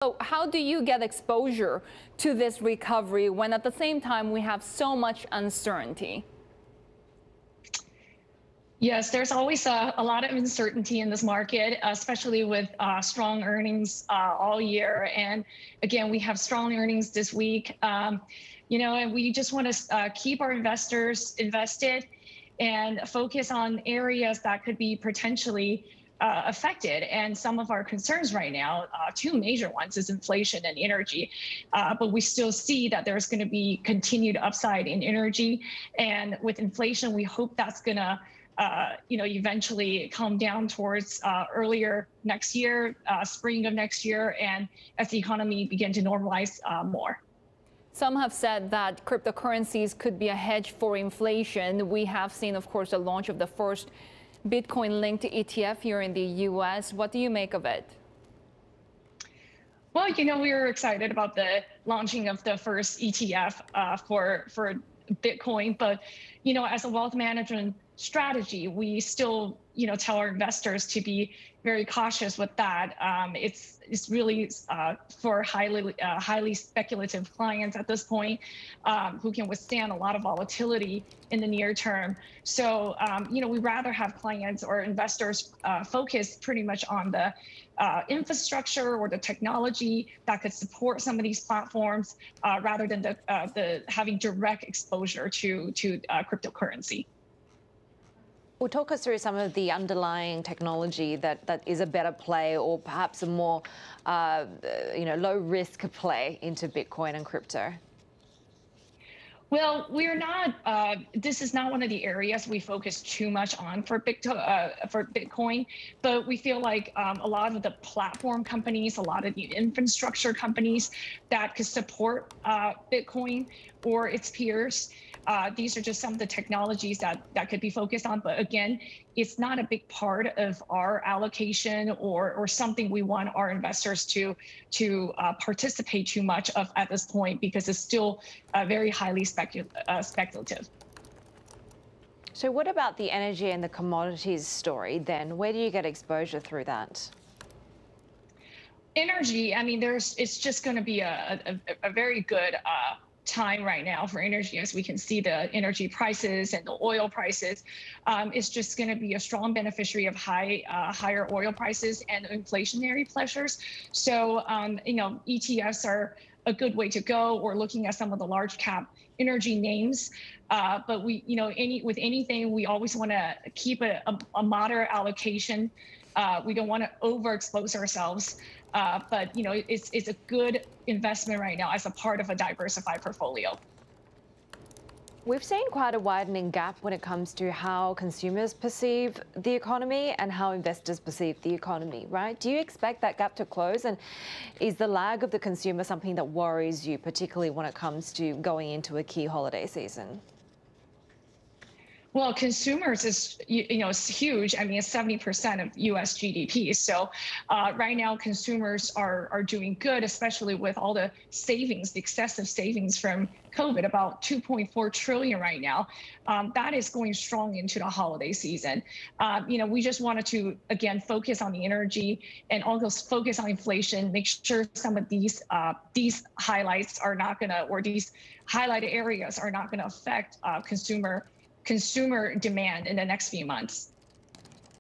So how do you get exposure to this recovery when at the same time we have so much uncertainty? Yes, there's always a lot of uncertainty in this market, especially with strong earnings all year. And again, we have strong earnings this week, and we just want to keep our investors invested and focus on areas that could be potentially affected. And some of our concerns right now, two major ones, is inflation and energy. But we still see that there's going to be continued upside in energy. And with inflation, we hope that's going to eventually come down towards earlier next year, spring of next year, and as the economy begin to normalize more. Some have said that cryptocurrencies could be a hedge for inflation. We have seen, of course, the launch of the first Bitcoin-linked ETF here in the U.S. What do you make of it? Well, we were excited about the launching of the first ETF for Bitcoin, but as a wealth management strategy, we still tell our investors to be very cautious with that. It's really for highly speculative clients at this point, who can withstand a lot of volatility in the near term. So we rather have clients or investors focus pretty much on the infrastructure or the technology that could support some of these platforms, rather than the having direct exposure to cryptocurrency. Well, talk us through some of the underlying technology that is a better play, or perhaps a more, low risk play into Bitcoin and crypto. Well, we're not. This is not one of the areas we focus too much on for Bitcoin, but we feel like a lot of the platform companies, a lot of the infrastructure companies that could support Bitcoin or its peers. These are just some of the technologies that could be focused on. But again, it's not a big part of our allocation or something we want our investors to participate too much of at this point, because it's still very highly speculative. So what about the energy and the commodities story then? Where do you get exposure through that? Energy, I mean, it's just going to be a very good time right now for energy, as we can see the energy prices and the oil prices. It's just going to be a strong beneficiary of higher oil prices and inflationary pressures. So ETFs are a good way to go. We're looking at some of the large cap energy names, but with anything, we always want to keep a moderate allocation. We don't want to overexpose ourselves, but it's a good investment right now as a part of a diversified portfolio. We've seen quite a widening gap when it comes to how consumers perceive the economy and how investors perceive the economy, right? Do you expect that gap to close? And is the lag of the consumer something that worries you, particularly when it comes to going into a key holiday season? Well, consumers is huge. I mean, it's 70% of U.S. GDP. So right now, consumers are doing good, especially with all the savings, the excessive savings from COVID, about 2.4 trillion right now. That is going strong into the holiday season. We just wanted to, again, focus on the energy and also focus on inflation, make sure some of these highlights are not going to, or these highlighted areas are not going to affect consumer demand in the next few months.